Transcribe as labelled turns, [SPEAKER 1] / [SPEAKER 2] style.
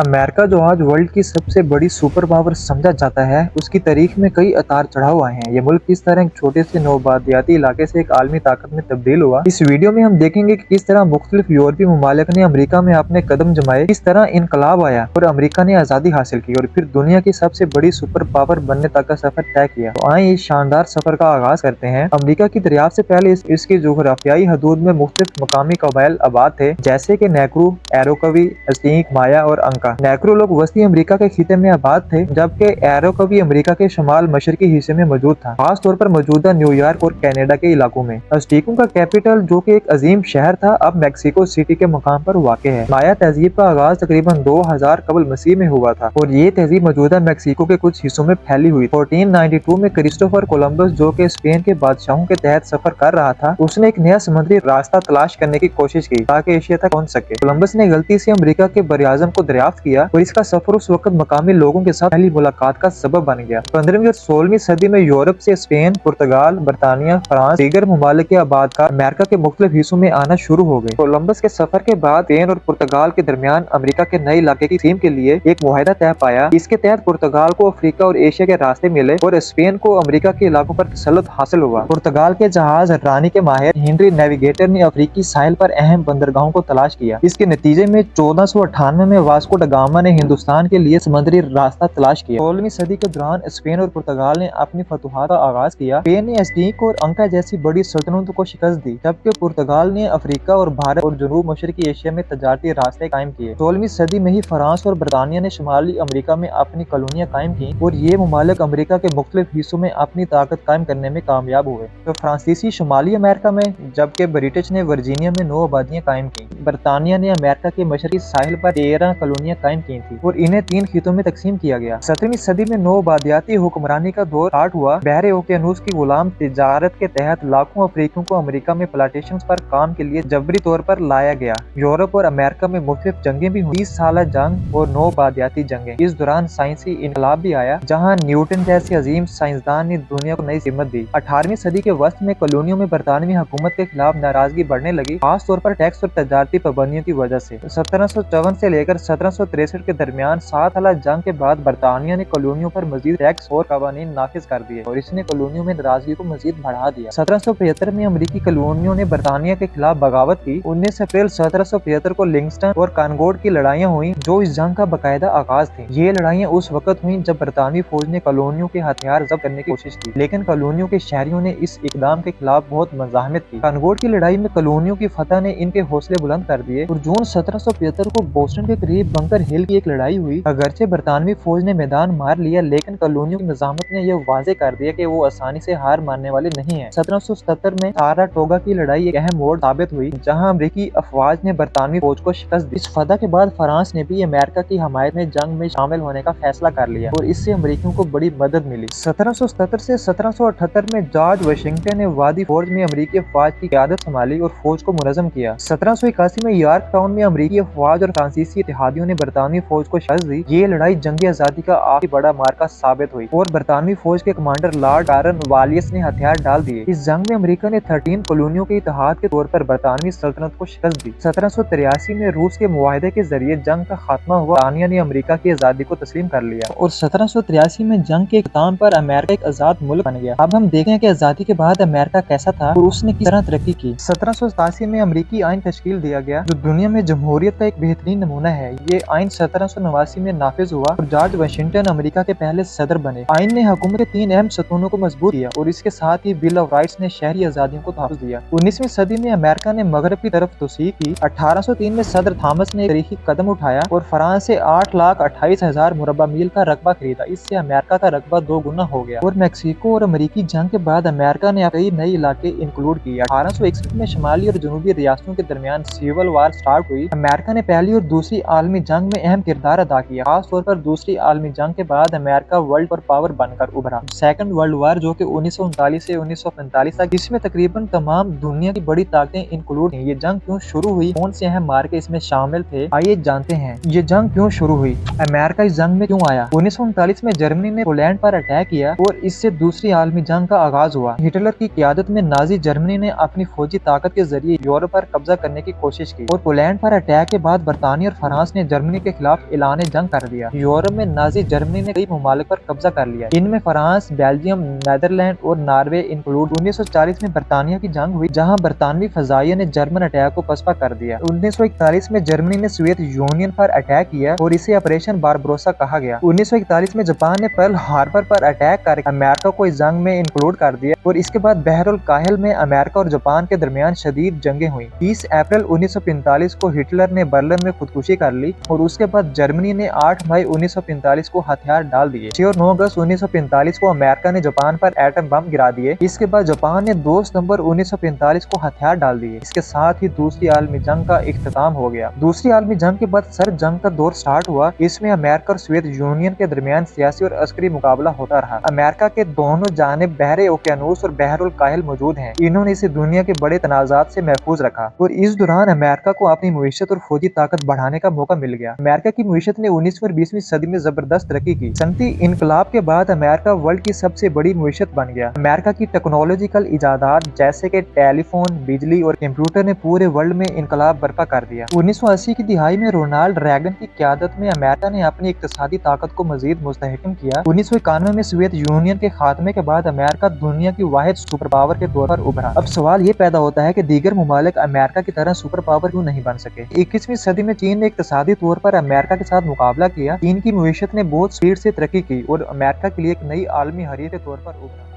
[SPEAKER 1] America जो आज world की सबसे बड़ी सुपर पावर समझा जाता है, उसकी तारीख में कई उतार चढ़ाव आए हैं। ये मुल्क किस तरह एक छोटे से नौबादियाती इलाके से एक आलमी ताकत में तब्दील हुआ। इस वीडियो में हम देखेंगे कि किस तरह मुख्तलिफ यूरोपीय ममालिक ने अमेरिका में अपने कदम जमाए, किस तरह इनकलाब आया और अमेरिका ने आजादी हासिल की और फिर दुनिया की सबसे बड़ी सुपर पावर बनने तक का सफर तय किया। तो आए इस शानदार सफर का आगाज करते हैं। अमेरिका की दरियाफ्त से पहले इसकी जोग्राफियाई हदूद में मुख्तलिफ मकामी कबाइल आबाद थे, जैसे कि नेक्रू, एरोकवी, अस्टीक, माया और अंका। नेक्रू लोग वस्ती अमेरिका के खिते में आबाद थे, जबकि एरोकवी अमेरिका के शमाल मशरकी हिस्से में मौजूद था, खास तौर पर मौजूदा न्यूयॉर्क और कनाडा के इलाकों में। अस्टीकों का कैपिटल, जो कि एक अजीम शहर था, अब मैक्सिको सिटी के मकाम पर वाक़ है। माया तहजीब का आगाज तकरीबन 2000 कबल मसीह में हुआ था और ये तहजीब मौजूदा मैक्सिको के कुछ हिस्सों में फैली हुई। 1492 में क्रिस्टोफर कोलंबस, जो कि स्पेन के बादशाहों के तहत सफर कर रहा था, उसने एक नया समुद्री रास्ता तलाश करने की कोशिश की ताकि एशिया तक पहुंच सके। कोलंबस ने गलती से अमेरिका के बरआज़म को दरियाफ्त किया और इसका सफर उस वक्त मकामी लोगों के साथ पहली मुलाकात का सबब बन गया। 15वीं और 16वीं सदी में यूरोप से स्पेन, पुर्तगाल, बरतानिया, फ्रांस, दीगर ममालिक के आबादकार अमेरिका के मुख्तलिफ हिस्सों में आना शुरू हो गए। कोलंबस के सफर के बाद स्पेन और पुर्तगाल के दरमियान अमेरिका के नए इलाके की तक़सीम के लिए एक मुआहदा तय पाया। इसके तहत पुर्तगाल को अफ्रीका और एशिया के रास्ते मिले और स्पेन को अमेरिका के इलाकों पर तसल्लुत हासिल हुआ। पुर्तगाल के जहाज रानी के माहिर हेनरी नेविगेटर ने अफ्रीकी साहिल पर अहम बंदरगाहों को तलाश किया। इसके नतीजे में 1498 में वास्को ड गामा ने हिंदुस्तान के लिए समुद्री रास्ता तलाश किया। 16वीं सदी के दौरान स्पेन और पुर्तगाल ने अपनी फतूहात का आगाज किया। स्पेन ने अस्टीक और अंका जैसी बड़ी सल्तनतों को शिकस्त दी, जबकि पुर्तगाल ने अफ्रीका और भारत और जनूब मशरकी एशिया में तजारती रास्ते कायम किए। 16वीं सदी में ही फ्रांस और बरतानिया ने शुमाली अमेरिका में अपनी कॉलोनियां कायम की और ये ममालिक अमेरिका के मुख्तलिफ हिस्सों में अपनी ताकत कायम करने में कामयाब हुए। तो फ्रांसीसी शुमाली अमेरिका में, जबकि ब्रिटिश ने वर्जीनिया में 9 आबादियां कायम की। बरतानिया ने अमेरिका के मशरकी साहिल पर 13 कॉलोनियां कायम की थी और इन्हें 3 खितों में तकसीम किया गया। 17वीं सदी में नौबादियाती हुक्मरानी का दौर स्टार्ट हुआ। बहरे ओकियानूस की गुलाम तिजारत के तहत लाखों अफ्रीकियों को अमेरिका में प्लांटेशंस पर काम के लिए जबरी तौर पर लाया गया। यूरोप और अमेरिका में मुख्तलिफ जंगें भी हुई, 30 साल जंग और नौबादियाती जंगें। इस दौरान साइंसी इनकलाब भी आया, जहाँ न्यूटन जैसे अजीम साइंसदान ने दुनिया को नई हिम्मत दी। 18वीं सदी के वस्त में कॉलोनियों में बरतानवी हुकूमत के खिलाफ नाराजगी बढ़ने लगी, खास तौर पर टैक्स और तजारती पाबंदियों की वजह से। 1754 से लेकर 1763 के दरमियान 7 साल जंग के बाद बरतानिया ने कॉलोनियों पर मजीद टैक्स और कानून नाफिज कर दिए और इसने कॉलोनियों में नाराजगी को मजीद बढ़ा दिया। 1775 में अमेरिकी कॉलोनियों ने बरतानिया के खिलाफ बगावत की। 19 अप्रैल 1775 को लिंगस्टन और कानगोड की लड़ाइयाँ हुई, जो इस जंग का बाकायदा आगाज थी। ये लड़ाइयाँ उस वक्त हुई जब बरतानवी फौज ने कॉलोनियों के हथियार जब्त करने की कोशिश की, लेकिन कॉलोनियों के शहरियों ने इस इकदाम के खिलाफ बहुत मज़ाहमत की। कानगोड की लड़ाई में कॉलोनियों की फतह ने इनके हौसले बुलंद कर दिए और जून 1775 को बोस्टन के करीब बंकर हिल की एक लड़ाई हुई। अगरचे बरतानवी फौज ने मैदान मार लिया, लेकिन कॉलोनियों की निजामत ने यह वाजे कर दिया कि वो आसानी से हार मानने वाले नहीं हैं। 1777 में साराटोगा की लड़ाई एक अहम मोड़ साबित हुई, जहां अमेरिकी अफवाज ने बरतानवी फौज को शिकस्त दी। इस फतह के बाद फ्रांस ने भी अमेरिका की हमायत में जंग में शामिल होने का फैसला कर लिया और इससे अमेरिकियों को बड़ी मदद मिली। 1777 से 1778 में जॉर्ज वाशिंगटन ने वादी फौज में अमेरिकी अफवाज की क़यादत संभाली और फौज को मुनज़्ज़म किया। 1781 में यॉर्क टाउन में अमेरिकी अफवाज और फ्रांसीसी इत्तेहादियों ने बरतानवी फौज को शिकस्त दी। ये लड़ाई जंगी आजादी का आखिरी बड़ा मार्का साबित हुई और बरतानवी फौज के कमांडर लॉर्ड कॉर्नवालिस ने हथियार डाल दिए। इस जंग में अमेरिका ने 13 कॉलोनियों के इत्तेहाद के तौर पर बरतानवी सल्तनत को शिकस्त दी। 1783 में रूस के मुआहदे के जरिए जंग का खात्मा हुआ। बरतानिया ने अमेरिका की आजादी को तस्लीम कर लिया और 1783 में जंग के इख्तिताम पर अमेरिका एक आजाद मुल्क बन गया। अब हम देखते हैं कि आजादी के बाद अमेरिका कैसा था और उसने किस तरह तरक्की की। 1787 में अमेरिकी आइन तश्कील दिया गया, जो दुनिया में जमहूरियत का एक बेहतरीन नमूना है। ये आइन 1789 में नाफिज हुआ और जॉर्ज वाशिंगटन अमेरिका के पहले सदर बने। आइन ने हुकूमत के 3 अहम सतूनों को मजबूत किया और इसके साथ ही बिल ऑफ राइट्स ने शहरी आजादियों को तहफ़्फ़ुज़ दिया। 19वीं सदी में अमेरिका ने मगरब की तरफ तोसी की। 1803 में सदर थॉमस ने तारीखी कदम उठाया और फ्रांस से 8,28,000 मुरब्बा मील का रकबा खरीदा। इससे अमेरिका का रकबा 2 गुना हो गया और मैक्सिको और अमेरिकी जंग के बाद अमेरिका ने कई नए इलाके इंक्लूड किए। 1861 में शुमाली और जनूबी रियासतों के दरमियान सिविल वार स्टार्ट हुई। अमेरिका ने पहली और दूसरी आलमी जंग में अहम किरदार अदा किया। खास तौर पर दूसरी आलमी जंग के बाद अमेरिका वर्ल्ड पर पावर बनकर उभरा। सेकंड वर्ल्ड वार, जो कि 1939 से 1945 तक, इसमें तकरीबन तमाम दुनिया की बड़ी ताकतें इंक्लूड हैं। ये जंग क्यों शुरू हुई, कौन से अहम मार्के इसमें शामिल थे, आइए जानते हैं। ये जंग क्यों शुरू हुई, अमेरिका इस जंग में क्यों आया। 1939 में जर्मनी ने पोलैंड पर अटैक किया और इससे दूसरी आलमी जंग का आगाज हुआ। हिटलर की क़यादत में नाजी जर्मनी ने अपनी फौजी ताकत के जरिए यूरोप पर कब्जा करने की कोशिश की और पोलैंड पर अटैक के बाद बरतानिया और फ्रांस ने जर्मनी जर्मनी के खिलाफ ऐलान जंग कर दिया। यूरोप में नाजी जर्मनी ने कई ममालिक पर कब्जा कर लिया। इनमें फ्रांस, बेल्जियम, नीदरलैंड और नॉर्वे इंक्लूड। 1940 में बरतानिया की जंग हुई, जहां बरतानवी फजाइया ने जर्मन अटैक को पसपा कर दिया। 1941 में जर्मनी ने सोवियत यूनियन पर अटैक किया और इसे ऑपरेशन बारबरोसा कहा गया। 1941 में जापान ने पर्ल हार्बर पर अटैक कर अमेरिका को इस जंग में इंक्लूड कर दिया और इसके बाद बहरुल काहिल में अमेरिका और जापान के दरमियान शदीद जंगें हुई। 30 अप्रैल 1945 को हिटलर ने बर्लिन में खुदकुशी कर ली और उसके बाद जर्मनी ने 8 मई 1945 को हथियार डाल दिए। 6 और 9 अगस्त 1945 को अमेरिका ने जापान पर एटम बम गिरा दिए। इसके बाद जापान ने 2 सितंबर 1945 को हथियार डाल दिए। इसके साथ ही दूसरी आलमी जंग का इख्तिताम हो गया। दूसरी आलमी जंग के बाद सर्द जंग का दौर स्टार्ट हुआ। इसमें अमेरिका और सोवियत यूनियन के दरमियान सियासी और अस्करी मुकाबला होता रहा। अमेरिका के दोनों जानिब बहरे ओकेयानूस और बहरुल काहिल मौजूद हैं। इन्होंने इसे दुनिया के बड़े तनाजात से महफूज रखा और इस दौरान अमेरिका को अपनी मईशत और फौजी ताकत बढ़ाने का मौका मिल गया। अमेरिका की मईशत ने 19वीं और 20वीं सदी में जबरदस्त तरक्की की। सनती इनकलाब के बाद अमेरिका वर्ल्ड की सबसे बड़ी मईशत बन गया। अमेरिका की टेक्नोलॉजिकल इजादात जैसे कि टेलीफोन, बिजली और कंप्यूटर ने पूरे वर्ल्ड में इनकलाब बर्पा कर दिया। 1980 की दिहाई में रोनाल्ड रैगन की क़यादत में अमेरिका ने अपनी इक्तिसादी ताकत को मजीद मुस्तहकम किया। 1991 में सोवियत यूनियन के खात्मे के बाद अमेरिका दुनिया की वाहिद सुपर पावर के तौर पर उभरा। अब सवाल ये पैदा होता है कि दीगर ममालिक अमेरिका की तरह सुपर पावर क्यों नहीं बन सके। 21वीं सदी में चीन ने इक्तिसादी तौर पर अमेरिका के साथ मुकाबला किया। चीन की मईशत ने बहुत स्पीड से तरक्की की और अमेरिका के लिए एक नई आलमी हरीत के तौर पर उभरा।